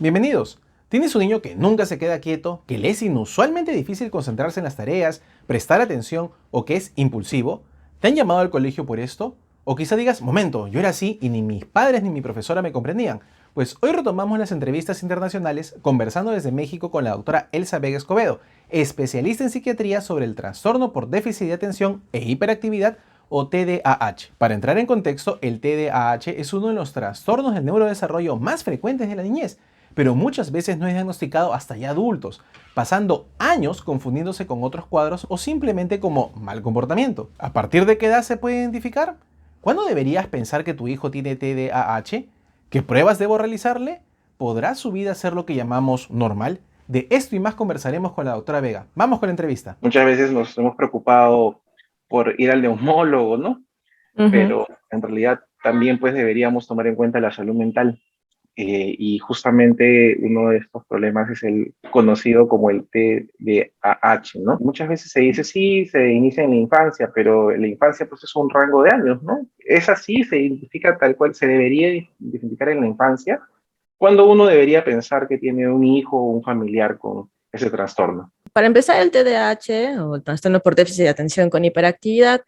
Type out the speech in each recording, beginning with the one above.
Bienvenidos. ¿Tienes un niño que nunca se queda quieto, que le es inusualmente difícil concentrarse en las tareas, prestar atención o que es impulsivo? ¿Te han llamado al colegio por esto? O quizá digas, momento, yo era así y ni mis padres ni mi profesora me comprendían. Pues hoy retomamos las entrevistas internacionales conversando desde México con la doctora Elsa Vega Escobedo, especialista en psiquiatría sobre el trastorno por déficit de atención e hiperactividad o TDAH. Para entrar en contexto, el TDAH es uno de los trastornos del neurodesarrollo más frecuentes de la niñez, pero muchas veces no es diagnosticado hasta ya adultos, pasando años confundiéndose con otros cuadros o simplemente como mal comportamiento. ¿A partir de qué edad se puede identificar? ¿Cuándo deberías pensar que tu hijo tiene TDAH? ¿Qué pruebas debo realizarle? ¿Podrá su vida ser lo que llamamos normal? De esto y más conversaremos con la doctora Vega. Vamos con la entrevista. Muchas veces nos hemos preocupado por ir al neumólogo, ¿no? Ujú. Pero en realidad también pues deberíamos tomar en cuenta la salud mental. Y justamente uno de estos problemas es el conocido como el TDAH, ¿no? Muchas veces se dice, sí, se inicia en la infancia, pero en la infancia pues es un rango de años, ¿no? Es así, se identifica tal cual se debería identificar en la infancia, cuando uno debería pensar que tiene un hijo o un familiar con ese trastorno. Para empezar, el TDAH o el trastorno por déficit de atención con hiperactividad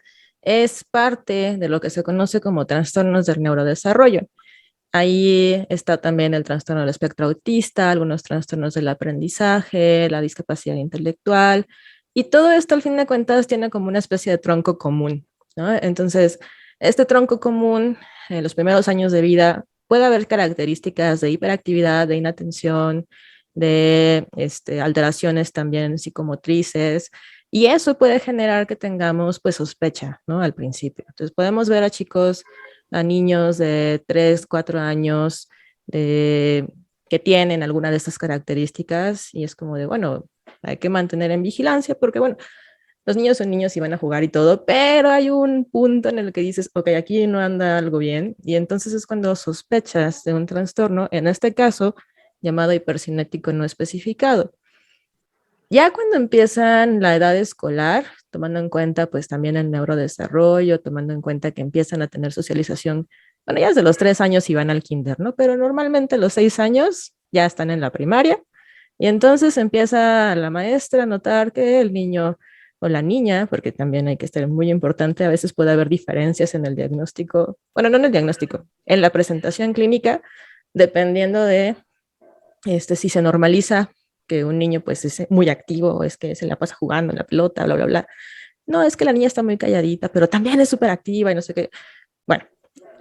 es parte de lo que se conoce como trastornos del neurodesarrollo. Ahí está también el trastorno del espectro autista, algunos trastornos del aprendizaje, la discapacidad intelectual, y todo esto al fin de cuentas tiene como una especie de tronco común, ¿no? Entonces, este tronco común en los primeros años de vida puede haber características de hiperactividad, de inatención, de alteraciones también psicomotrices, y eso puede generar que tengamos pues sospecha, ¿no? Al principio. Entonces podemos ver a chicos, a niños de 3 4 años de, que tienen alguna de estas características y es como de, bueno, hay que mantener en vigilancia porque, bueno, los niños son niños y van a jugar y todo, pero hay un punto en el que dices, ok, aquí no anda algo bien, y entonces es cuando sospechas de un trastorno, en este caso llamado hipercinético no especificado. Ya cuando empiezan la edad escolar, tomando en cuenta pues también el neurodesarrollo, tomando en cuenta que empiezan a tener socialización, bueno, ya desde los 3 años y van al kinder, ¿no? Pero normalmente a los 6 años ya están en la primaria y entonces empieza la maestra a notar que el niño o la niña, porque también hay que estar muy importante, a veces puede haber diferencias en el diagnóstico, bueno, no en el diagnóstico, en la presentación clínica, dependiendo de si se normaliza que un niño pues es muy activo, o es que se la pasa jugando en la pelota, bla, bla, bla. No, es que la niña está muy calladita, pero también es súper activa y no sé qué. Bueno,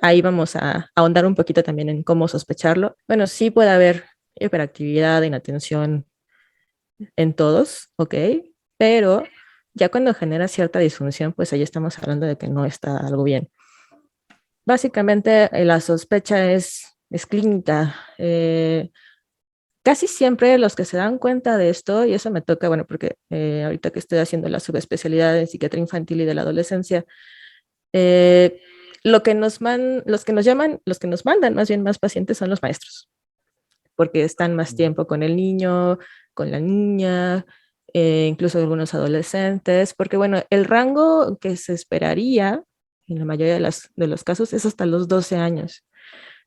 ahí vamos a ahondar un poquito también en cómo sospecharlo. Bueno, sí puede haber hiperactividad, inatención en todos, ¿ok? Pero ya cuando genera cierta disfunción, pues ahí estamos hablando de que no está algo bien. Básicamente, la sospecha es clínica. Casi siempre los que se dan cuenta de esto, y eso me toca, bueno, porque ahorita que estoy haciendo la subespecialidad en psiquiatría infantil y de la adolescencia, eh, los que nos llaman, los que nos mandan más bien más pacientes son los maestros, porque están más tiempo con el niño, con la niña, incluso algunos adolescentes, porque bueno, el rango que se esperaría en la mayoría de los casos es hasta los 12 años.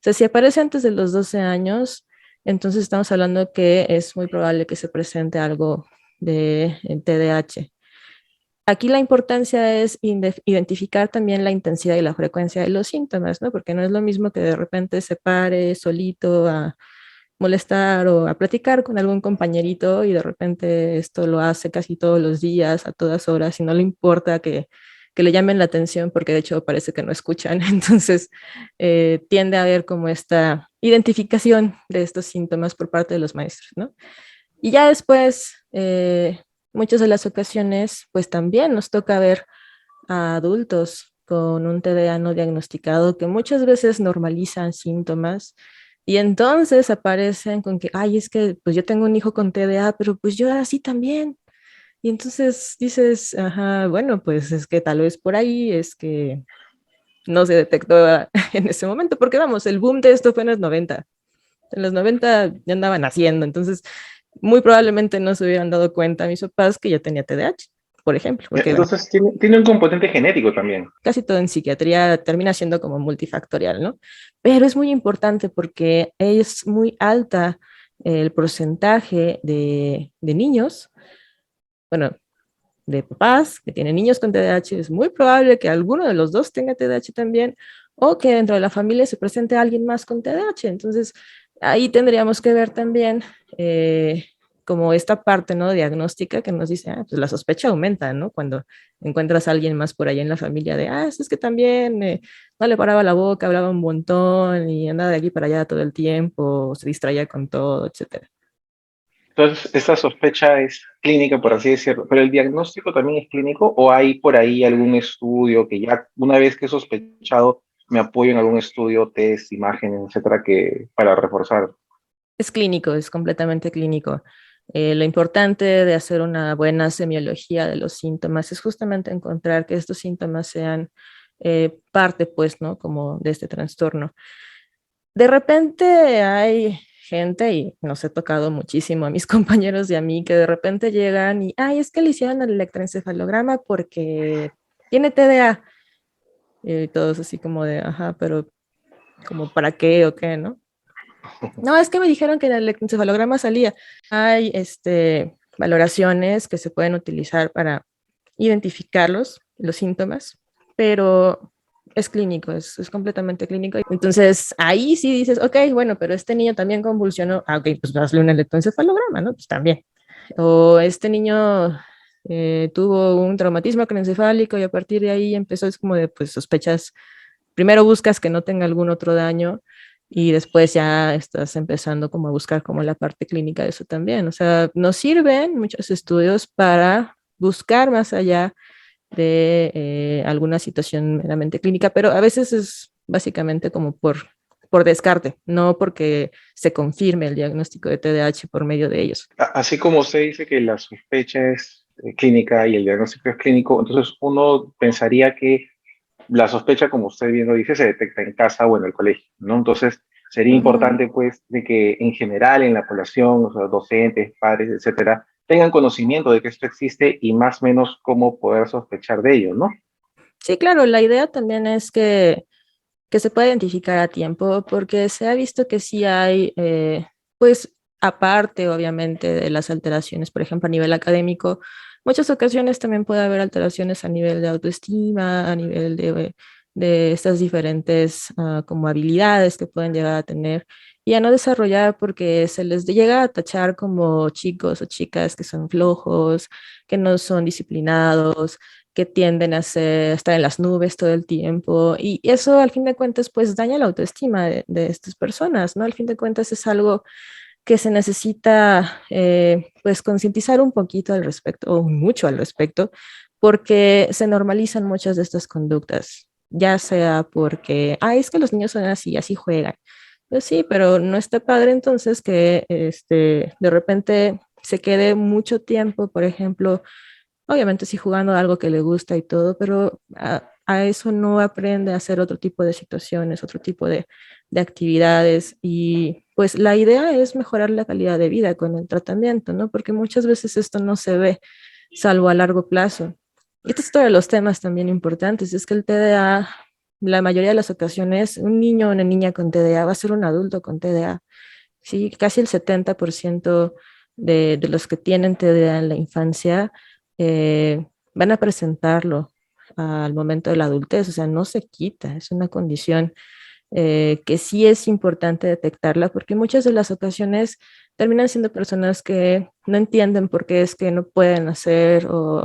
O sea, si aparece antes de los 12 años, entonces estamos hablando que es muy probable que se presente algo de TDAH. Aquí la importancia es identificar también la intensidad y la frecuencia de los síntomas, ¿no? Porque no es lo mismo que de repente se pare solito a molestar o a platicar con algún compañerito y de repente esto lo hace casi todos los días, a todas horas, y no le importa que le llamen la atención porque de hecho parece que no escuchan. Entonces tiende a haber como esta identificación de estos síntomas por parte de los maestros, ¿no? Y ya después, muchas de las ocasiones, pues también nos toca ver a adultos con un TDA no diagnosticado que muchas veces normalizan síntomas y entonces aparecen con que, ay, es que pues yo tengo un hijo con TDA, pero pues yo era así también. Y entonces dices, ajá, bueno, pues es que tal vez por ahí es que no se detectó en ese momento, porque vamos, el boom de esto fue en los 90. En los 90 ya andaban haciendo, entonces muy probablemente no se hubieran dado cuenta mis papás que ya tenía TDAH, por ejemplo, porque bueno, Entonces tiene un componente genético también. casi todo en psiquiatría termina siendo como multifactorial, ¿no? Pero es muy importante porque es muy alta el porcentaje de niños, bueno, de papás que tienen niños con TDAH, es muy probable que alguno de los dos tenga TDAH también, o que dentro de la familia se presente alguien más con TDAH. Entonces, ahí tendríamos que ver también como esta parte, ¿no?, diagnóstica, que nos dice, pues la sospecha aumenta, ¿no? Cuando encuentras a alguien más por ahí en la familia de, es que también no le paraba la boca, hablaba un montón y andaba de aquí para allá todo el tiempo, se distraía con todo, etcétera. Entonces, esta sospecha es clínica, por así decirlo, pero el diagnóstico también es clínico o hay por ahí algún estudio que ya una vez que he sospechado me apoyo en algún estudio, test, imágenes, etcétera, que para reforzar. Es clínico, es completamente clínico. Lo importante de hacer una buena semiología de los síntomas es justamente encontrar que estos síntomas sean parte, pues, ¿no?, como de este trastorno. De repente hay gente, y nos he tocado muchísimo a mis compañeros y a mí, que de repente llegan y, es que le hicieron el electroencefalograma porque tiene TDA. Y todos así como de, ajá, pero como para qué o qué, ¿no? No, es que me dijeron que en el electroencefalograma salía. Hay valoraciones que se pueden utilizar para identificarlos, los síntomas, pero es clínico, es completamente clínico. Entonces, ahí sí dices, ok, bueno, pero este niño también convulsionó. Ok, pues hazle un electroencefalograma, ¿no? Pues también. O este niño tuvo un traumatismo craneoencefálico y a partir de ahí empezó, es como de, pues sospechas, primero buscas que no tenga algún otro daño y después ya estás empezando como a buscar como la parte clínica de eso también. O sea, nos sirven muchos estudios para buscar más allá de alguna situación meramente clínica, pero a veces es básicamente como por descarte, no porque se confirme el diagnóstico de TDAH por medio de ellos. Así como usted dice que la sospecha es clínica y el diagnóstico es clínico, entonces uno pensaría que la sospecha, como usted bien lo dice, se detecta en casa o en el colegio, ¿no? Entonces, sería Ujú. importante, pues, de que en general en la población, o sea, docentes, padres, etcétera, tengan conocimiento de que esto existe y más o menos cómo poder sospechar de ello, ¿no? Sí, claro, la idea también es que se pueda identificar a tiempo, porque se ha visto que sí hay, pues, aparte, obviamente, de las alteraciones, por ejemplo, a nivel académico, muchas ocasiones también puede haber alteraciones a nivel de autoestima, a nivel de estas diferentes como habilidades que pueden llegar a tener y a no desarrollar porque se les llega a tachar como chicos o chicas que son flojos, que no son disciplinados, que tienden a estar en las nubes todo el tiempo y eso al fin de cuentas pues daña la autoestima de estas personas, ¿no? Al fin de cuentas es algo que se necesita pues concientizar un poquito al respecto o mucho al respecto porque se normalizan muchas de estas conductas, ya sea porque, es que los niños son así, así juegan. Pues sí, pero no está padre entonces que de repente se quede mucho tiempo, por ejemplo, obviamente sí jugando a algo que le gusta y todo, pero a eso no aprende a hacer otro tipo de situaciones, otro tipo de actividades. Y pues la idea es mejorar la calidad de vida con el tratamiento, ¿no? Porque muchas veces esto no se ve, salvo a largo plazo. Y este es otro de los temas también importantes, es que el TDA, la mayoría de las ocasiones, un niño o una niña con TDA va a ser un adulto con TDA. Sí, casi el 70% de los que tienen TDA en la infancia van a presentarlo al momento de la adultez, o sea, no se quita, es una condición que sí es importante detectarla porque muchas de las ocasiones terminan siendo personas que no entienden por qué es que no pueden hacer o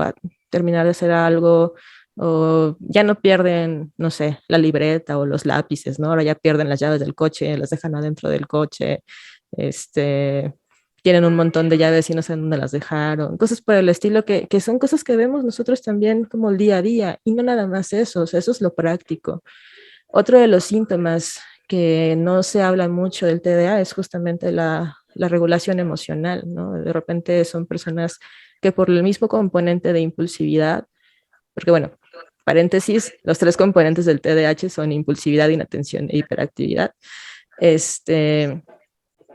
terminar de hacer algo o ya no pierden, no sé, la libreta o los lápices, ¿no? Ahora ya pierden las llaves del coche, las dejan adentro del coche, este, tienen un montón de llaves y no saben dónde las dejaron, cosas por el estilo que son cosas que vemos nosotros también como el día a día y no nada más eso, o sea, eso es lo práctico. Otro de los síntomas que no se habla mucho del TDA es justamente la regulación emocional, ¿no? De repente son personas que por el mismo componente de impulsividad, porque bueno, paréntesis, los tres componentes del TDAH son impulsividad, inatención e hiperactividad,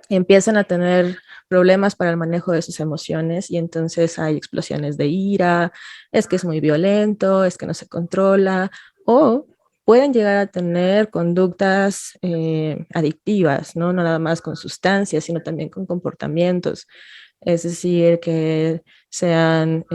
empiezan a tener problemas para el manejo de sus emociones y entonces hay explosiones de ira, es que es muy violento, es que no se controla o pueden llegar a tener conductas adictivas, ¿no? No nada más con sustancias, sino también con comportamientos. Es decir, que sean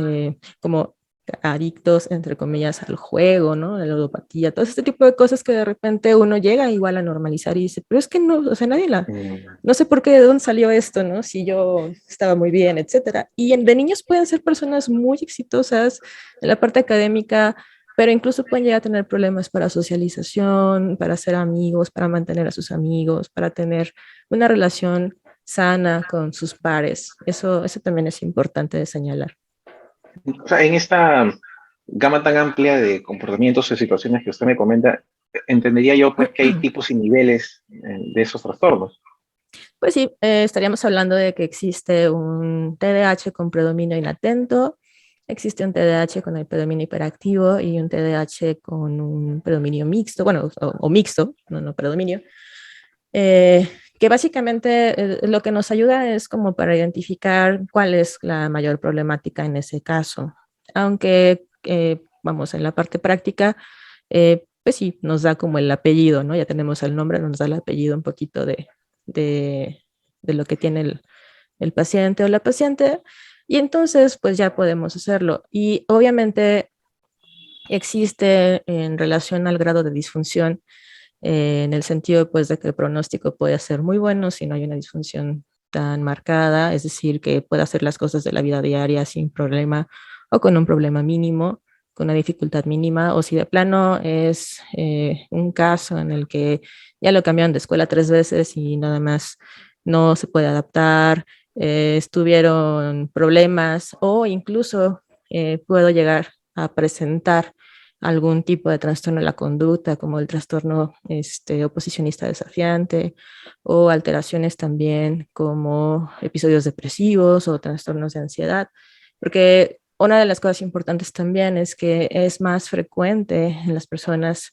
como adictos, entre comillas, al juego, ¿no? A la ludopatía, todo este tipo de cosas que de repente uno llega igual a normalizar y dice, pero es que no, o sea, Mm. no sé por qué, de dónde salió esto, ¿no? Si yo estaba muy bien, etcétera. Y de niños pueden ser personas muy exitosas en la parte académica, pero incluso pueden llegar a tener problemas para socialización, para ser amigos, para mantener a sus amigos, para tener una relación sana con sus pares. Eso también es importante de señalar. O sea, en esta gama tan amplia de comportamientos y situaciones que usted me comenta, entendería yo pues que hay tipos y niveles de esos trastornos. Pues sí, estaríamos hablando de que existe un TDAH con predominio inatento, existe un TDAH con el predominio hiperactivo y un TDAH con un predominio mixto, bueno, o mixto, no predominio, que básicamente lo que nos ayuda es como para identificar cuál es la mayor problemática en ese caso. Aunque, vamos, en la parte práctica, pues sí, nos da como el apellido, ¿no? Ya tenemos el nombre, nos da el apellido un poquito de, de lo que tiene el paciente o la paciente, y entonces pues ya podemos hacerlo. Y obviamente existe en relación al grado de disfunción, en el sentido pues de que el pronóstico puede ser muy bueno si no hay una disfunción tan marcada, es decir, que pueda hacer las cosas de la vida diaria sin problema o con un problema mínimo, con una dificultad mínima, o si de plano es un caso en el que ya lo cambiaron de escuela 3 veces y nada más no se puede adaptar, estuvieron problemas o incluso puedo llegar a presentar algún tipo de trastorno de la conducta, como el trastorno oposicionista desafiante, o alteraciones también como episodios depresivos o trastornos de ansiedad, porque una de las cosas importantes también es que es más frecuente en las personas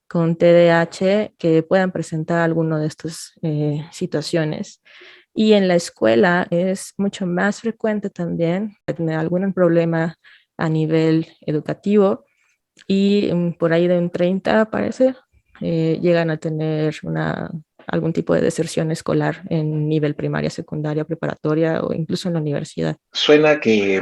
con TDAH que puedan presentar alguno de estas situaciones. Y en la escuela es mucho más frecuente también tener algún problema a nivel educativo y por ahí de un 30 parece, llegan a tener algún tipo de deserción escolar en nivel primaria, secundaria, preparatoria o incluso en la universidad. Suena que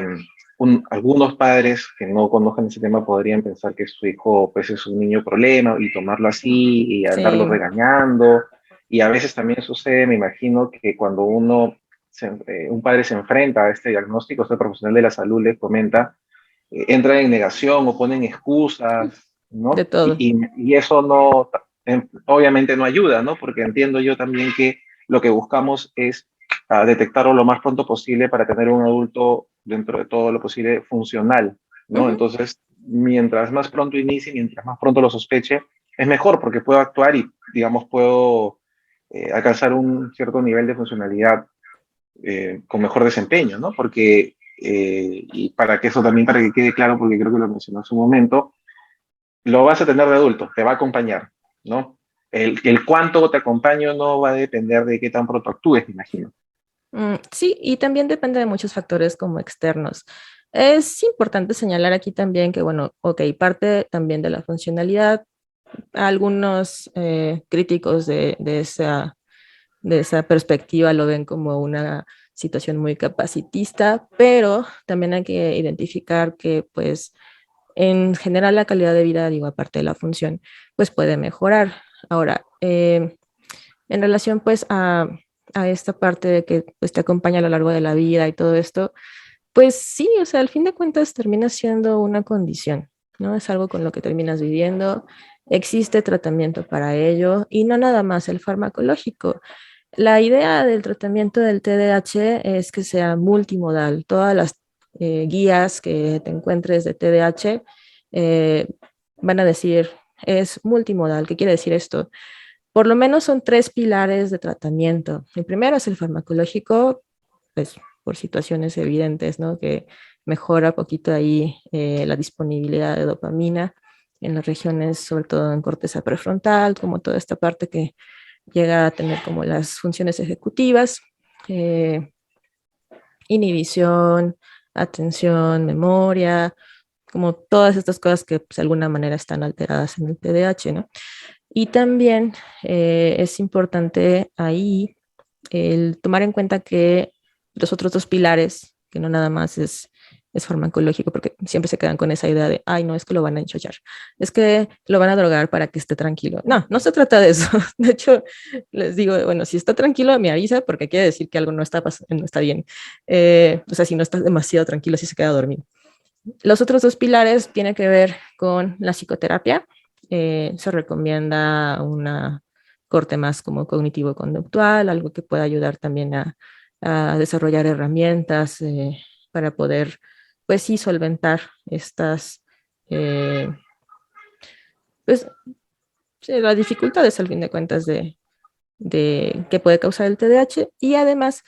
algunos padres que no conozcan ese tema podrían pensar que su hijo pues es un niño problema y tomarlo así y andarlo Sí, regañando. Y a veces también sucede, me imagino, que cuando un padre se enfrenta a este diagnóstico, este profesional de la salud le comenta, entra en negación o ponen excusas, de ¿no? todo. Y eso no, obviamente no ayuda, ¿no? Porque entiendo yo también que lo que buscamos es detectarlo lo más pronto posible para tener un adulto dentro de todo lo posible funcional, Uh ¿no? -huh. Entonces, mientras más pronto inicie, mientras más pronto lo sospeche, es mejor porque puedo actuar y, digamos, puedo alcanzar un cierto nivel de funcionalidad con mejor desempeño, ¿no? Porque, y para que eso también, para que quede claro, porque creo que lo mencionó hace un momento, lo vas a tener de adulto, te va a acompañar, ¿no? El cuánto te acompaño no va a depender de qué tan pronto actúes, me imagino. Sí, y también depende de muchos factores como externos. Es importante señalar aquí también que, bueno, ok, parte también de la funcionalidad. Algunos críticos de esa perspectiva lo ven como una situación muy capacitista, pero también hay que identificar que, pues, en general la calidad de vida, digo, aparte de la función, pues puede mejorar. Ahora, en relación pues a esta parte de que pues, te acompaña a lo largo de la vida y todo esto, pues sí, o sea, al fin de cuentas termina siendo una condición, ¿no? Es algo con lo que terminas viviendo, existe tratamiento para ello y no nada más el farmacológico. La idea del tratamiento del TDAH es que sea multimodal. Todas las guías que te encuentres de TDAH eh, van a decir es multimodal. ¿Qué quiere decir esto? Por lo menos son tres pilares de tratamiento. El primero es el farmacológico, pues por situaciones evidentes, ¿no? Que mejora poquito ahí la disponibilidad de dopamina en las regiones, sobre todo en corteza prefrontal, como toda esta parte que llega a tener como las funciones ejecutivas, eh, inhibición, atención, memoria, como todas estas cosas que pues, de alguna manera están alteradas en el TDAH, ¿no? Y también es importante ahí el tomar en cuenta que los otros dos pilares, que no nada más es farmacológico, porque siempre se quedan con esa idea de, ay, no, es que lo van a enchollar, es que lo van a drogar para que esté tranquilo. No, no se trata de eso. De hecho, les digo, bueno, si está tranquilo, me avisa porque quiere decir que algo no está bien. O sea, si no está demasiado tranquilo, si se queda dormido. Los otros dos pilares tienen que ver con la psicoterapia. Se recomienda una corte más como cognitivo-conductual, algo que pueda ayudar también a desarrollar herramientas para poder, pues sí, solventar estas, eh, pues, sí, las dificultades al fin de cuentas de que puede causar el TDAH. Y además,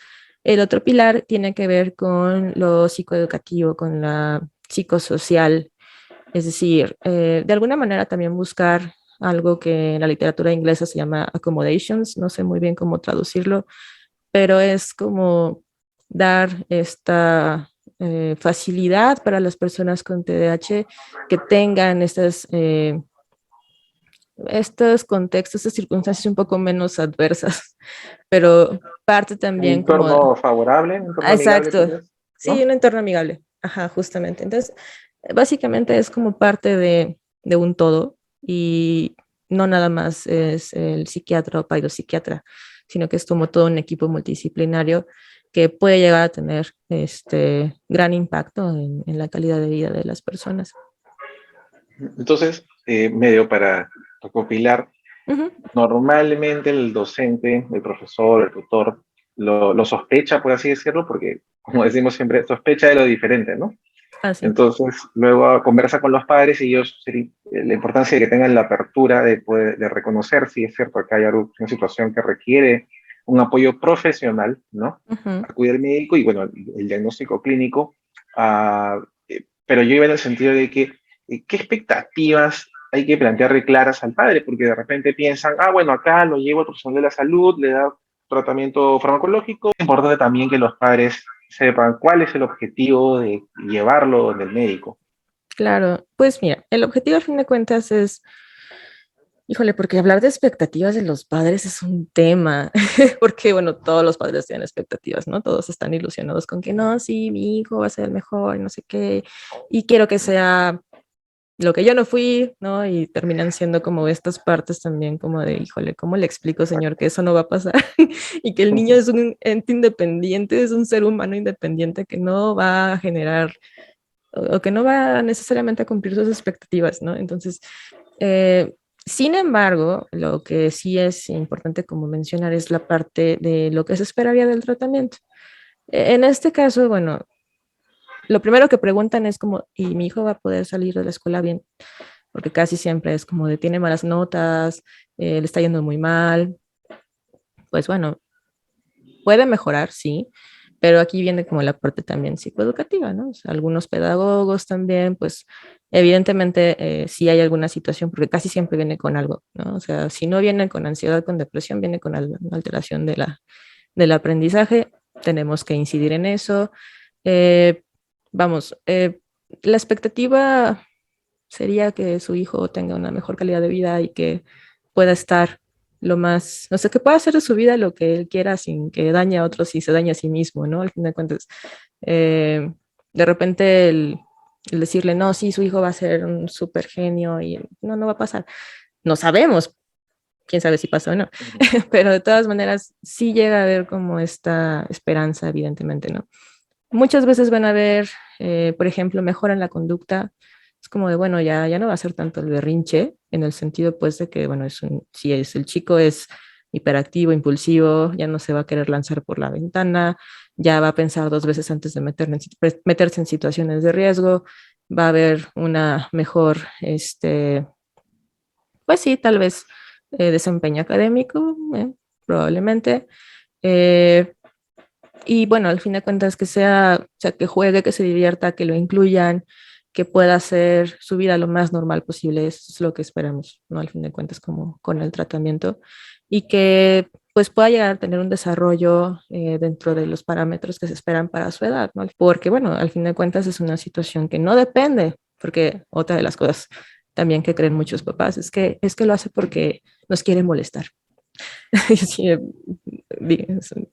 el otro pilar tiene que ver con lo psicoeducativo, con la psicosocial, es decir, de alguna manera también buscar algo que en la literatura inglesa se llama accommodations, no sé muy bien cómo traducirlo, pero es como dar esta facilidad para las personas con TDAH que tengan estos contextos, estas circunstancias un poco menos adversas, pero parte Un también como... entorno favorable, un entorno amigable, Exacto, pues, sí, ¿no? un entorno amigable, ajá, justamente. Entonces, básicamente es como parte de un todo y no nada más es el psiquiatra o psiquiatra, sino que es como todo un equipo multidisciplinario que puede llegar a tener este gran impacto en la calidad de vida de las personas. Entonces, medio para recopilar, Ujú, normalmente el docente, el profesor, el tutor, lo sospecha, por así decirlo, porque, como decimos siempre, sospecha de lo diferente, ¿no? así, Entonces, luego conversa con los padres y ellos, la importancia de que tengan la apertura de reconocer si es cierto que hay una situación que requiere un apoyo profesional, ¿no? ujú, Acude al médico y, bueno, el diagnóstico clínico. Pero yo iba en el sentido de que, ¿qué expectativas hay que plantearle claras al padre? Porque de repente piensan, ah, bueno, acá lo llevo al profesional de la salud, le da tratamiento farmacológico. Es importante también que los padres sepan cuál es el objetivo de llevarlo donde el médico. claro, pues mira, el objetivo a fin de cuentas es, híjole, porque hablar de expectativas de los padres es un tema, porque bueno, todos los padres tienen expectativas, ¿no? Todos están ilusionados con que no, sí, mi hijo va a ser el mejor, no sé qué, y quiero que sea lo que yo no fui, ¿no? Y terminan siendo como estas partes también como de, híjole, ¿cómo le explico, señor, que eso no va a pasar? Y que el niño es un ente independiente, es un ser humano independiente que no va a generar o que no va necesariamente a cumplir sus expectativas, ¿no? Entonces, eh, sin embargo, lo que sí es importante como mencionar es la parte de lo que se esperaría del tratamiento. En este caso, bueno, lo primero que preguntan es como, ¿y mi hijo va a poder salir de la escuela bien? Porque casi siempre es como de tiene malas notas, le está yendo muy mal. Pues bueno, puede mejorar, sí, pero aquí viene como la parte también psicoeducativa, ¿no? O sea, algunos pedagogos también, pues evidentemente sí hay alguna situación, porque casi siempre viene con algo, ¿no? O sea, si no viene con ansiedad, con depresión, viene con alguna alteración del aprendizaje, tenemos que incidir en eso. Eh, vamos, la expectativa sería que su hijo tenga una mejor calidad de vida y que pueda estar lo más, no sé, que pueda hacer de su vida lo que él quiera sin que dañe a otros y se dañe a sí mismo, ¿no? Al fin de cuentas, eh, de repente el decirle, no, sí, su hijo va a ser un súper genio y no, no va a pasar. No sabemos, quién sabe si pasa o no, pero de todas maneras sí llega a haber como esta esperanza, evidentemente, ¿no? Muchas veces van a ver, por ejemplo, mejora en la conducta. Es como de, bueno, ya no va a ser tanto el berrinche, en el sentido, pues, de que, bueno, si es el chico es hiperactivo, impulsivo, ya no se va a querer lanzar por la ventana, ya va a pensar dos veces antes de meterse en situaciones de riesgo, va a haber una mejor, pues sí, tal vez desempeño académico, probablemente. Eh, y bueno, al fin de cuentas que sea, o sea, que juegue, que se divierta, que lo incluyan, que pueda hacer su vida lo más normal posible. Eso es lo que esperamos, ¿no? Al fin de cuentas, como con el tratamiento. Y que pues pueda llegar a tener un desarrollo dentro de los parámetros que se esperan para su edad, ¿no? Porque bueno, al fin de cuentas es una situación que no depende porque otra de las cosas también que creen muchos papás es que lo hace porque nos quiere molestar. Y sí,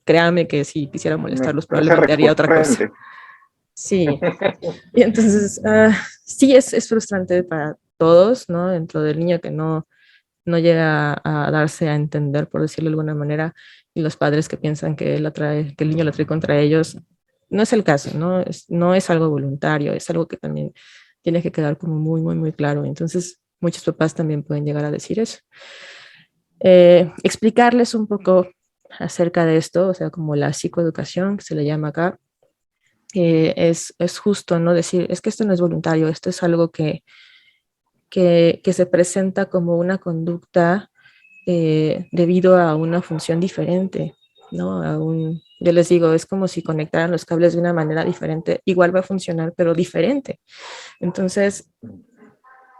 créame que si quisiera Me molestarlos parece probablemente haría otra cosa. recurrente. Sí, y entonces sí es frustrante para todos, ¿no? Dentro del niño que no llega a darse a entender, por decirlo de alguna manera, y los padres que piensan que que el niño lo trae contra ellos. No es el caso, ¿no? No es algo voluntario, es algo que también tiene que quedar como muy, muy, muy claro. Entonces, muchos papás también pueden llegar a decir eso. Explicarles un poco acerca de esto, o sea, como la psicoeducación que se le llama acá, es justo, ¿no? Decir, es que esto no es voluntario, esto es algo que se presenta como una conducta debido a una función diferente, ¿no? Yo les digo, es como si conectaran los cables de una manera diferente, igual va a funcionar, pero diferente. Entonces,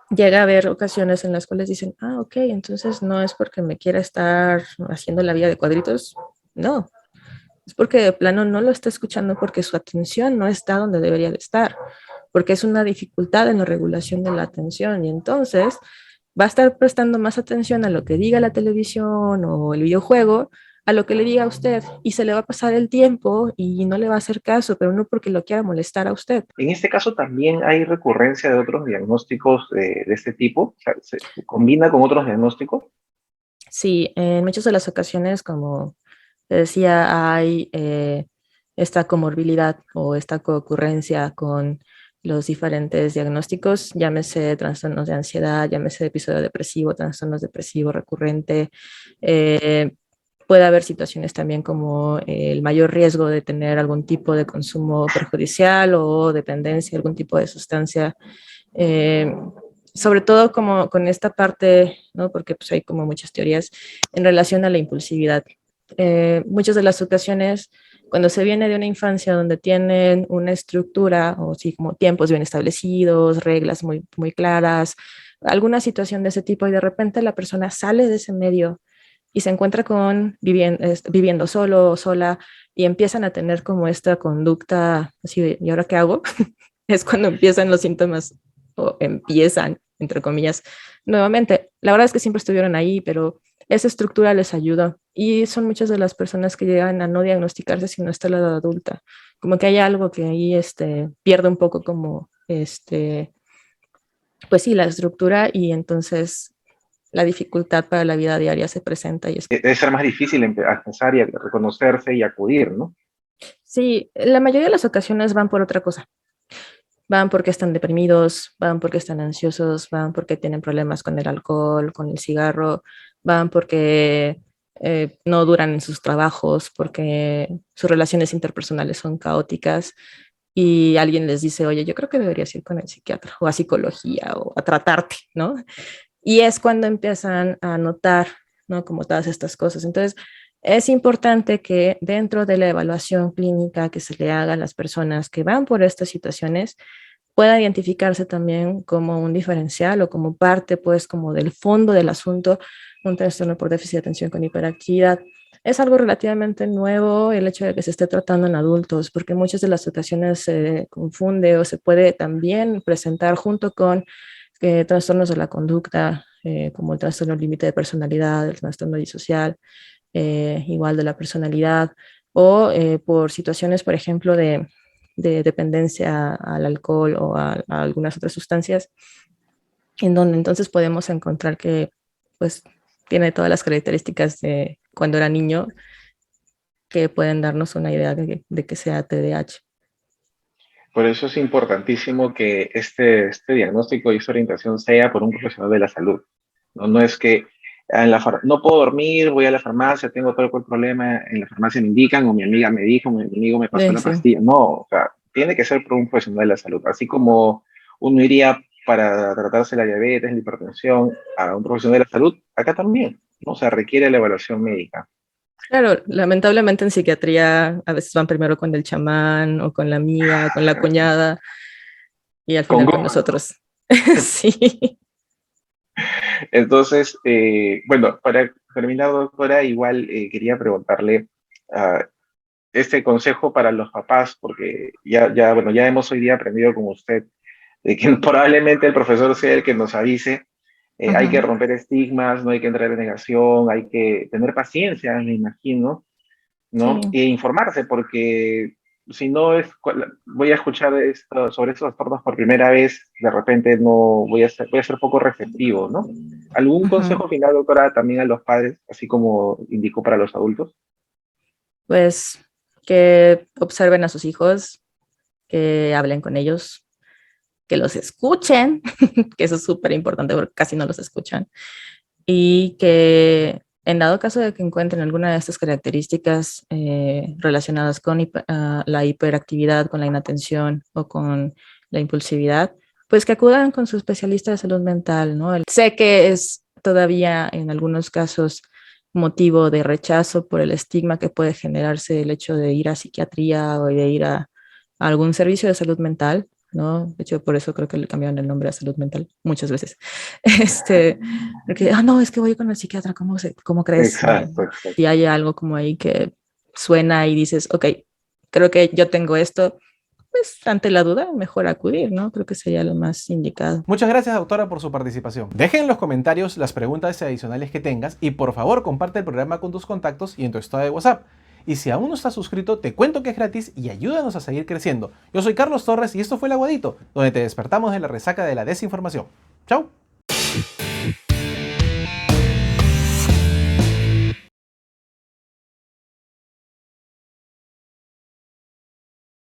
llega a haber ocasiones en las cuales dicen, ok, entonces no es porque me quiera estar haciendo la vida de cuadritos, no, es porque de plano no lo está escuchando porque su atención no está donde debería de estar, porque es una dificultad en la regulación de la atención y entonces va a estar prestando más atención a lo que diga la televisión o el videojuego, a lo que le diga a usted y se le va a pasar el tiempo y no le va a hacer caso, pero no porque lo quiera molestar a usted. En este caso también hay recurrencia de otros diagnósticos de este tipo, o sea, se combina con otros diagnósticos. Sí, en muchas de las ocasiones, como te decía, hay esta comorbilidad o esta coocurrencia con los diferentes diagnósticos, llámese trastornos de ansiedad, llámese episodio depresivo, trastornos depresivo recurrente. eh, Puede haber situaciones también como el mayor riesgo de tener algún tipo de consumo perjudicial o dependencia, algún tipo de sustancia. eh, Sobre todo como con esta parte, ¿no? Porque pues hay como muchas teorías en relación a la impulsividad. Muchas de las ocasiones, cuando se viene de una infancia donde tienen una estructura, o sí, como tiempos bien establecidos, reglas muy, muy claras, alguna situación de ese tipo, y de repente la persona sale de ese medio y se encuentra con viviendo solo o sola y empiezan a tener como esta conducta así de, ¿y ahora qué hago? Es cuando empiezan los síntomas o empiezan, entre comillas, nuevamente. La verdad es que siempre estuvieron ahí, pero esa estructura les ayudó. Y son muchas de las personas que llegan a no diagnosticarse sino hasta la edad adulta. Como que hay algo que ahí pierde un poco como, pues sí, la estructura y entonces la dificultad para la vida diaria se presenta y es. Debe ser más difícil empezar y a reconocerse y acudir, ¿no? Sí, la mayoría de las ocasiones van por otra cosa. Van porque están deprimidos, van porque están ansiosos, van porque tienen problemas con el alcohol, con el cigarro, van porque no duran en sus trabajos, porque sus relaciones interpersonales son caóticas y alguien les dice, oye, yo creo que deberías ir con el psiquiatra o a psicología o a tratarte, ¿no? Y es cuando empiezan a notar, ¿no? Como todas estas cosas. Entonces, es importante que dentro de la evaluación clínica que se le haga a las personas que van por estas situaciones, pueda identificarse también como un diferencial o como parte, pues, como del fondo del asunto, un trastorno por déficit de atención con hiperactividad. Es algo relativamente nuevo el hecho de que se esté tratando en adultos, porque muchas de las ocasiones se confunde o se puede también presentar junto con trastornos de la conducta, como el trastorno límite de personalidad, el trastorno disocial, igual de la personalidad, o por situaciones, por ejemplo, de dependencia al alcohol o a algunas otras sustancias, en donde entonces podemos encontrar que pues tiene todas las características de cuando era niño que pueden darnos una idea de que sea TDAH. Por eso es importantísimo que este diagnóstico y esta orientación sea por un profesional de la salud. No, no es que no puedo dormir, voy a la farmacia, tengo todo el problema, en la farmacia me indican, o mi amiga me dijo, mi amigo me pasó la Sí. pastilla. No, o sea, tiene que ser por un profesional de la salud. Así como uno iría para tratarse la diabetes, la hipertensión, a un profesional de la salud, acá también, ¿no? O sea, requiere la evaluación médica. Claro, lamentablemente en psiquiatría a veces van primero con el chamán o con la amiga, con la cuñada y al Con final con Google, ¿no? nosotros. Sí. Entonces, bueno, para terminar, doctora, igual quería preguntarle uh, este consejo para los papás, porque bueno, ya hemos hoy día aprendido con usted de que probablemente el profesor sea el que nos avise. Hay que Ujú. romper estigmas, no hay que entrar en negación, hay que tener paciencia, me imagino, ¿no? Sí, E informarse, porque si no es, voy a escuchar esto, sobre estos trastornos por primera vez, de repente no voy a ser poco receptivo, ¿no? ¿Algún ujú. consejo final, doctora, también a los padres, así como indicó para los adultos? Pues que observen a sus hijos, que hablen con ellos, que los escuchen, que eso es súper importante porque casi no los escuchan, y que en dado caso de que encuentren alguna de estas características relacionadas con la hiperactividad, con la inatención o con la impulsividad, pues que acudan con su especialista de salud mental, ¿no? Sé que es todavía en algunos casos motivo de rechazo por el estigma que puede generarse el hecho de ir a psiquiatría o de ir a algún servicio de salud mental, ¿no? De hecho, por eso creo que le cambiaron el nombre a salud mental muchas veces. Este, porque, no, es que voy con el psiquiatra, ¿cómo crees? ¿No? Exacto, exacto. Si hay algo como ahí que suena y dices, ok, creo que yo tengo esto, pues ante la duda, mejor acudir, ¿no? Creo que sería lo más indicado. Muchas gracias, doctora, por su participación. Dejen en los comentarios las preguntas adicionales que tengas y por favor comparte el programa con tus contactos y en tu estado de WhatsApp. Y si aún no estás suscrito, te cuento que es gratis y ayúdanos a seguir creciendo. Yo soy Carlos Torres y esto fue El Aguadito, donde te despertamos de la resaca de la desinformación. ¡Chao!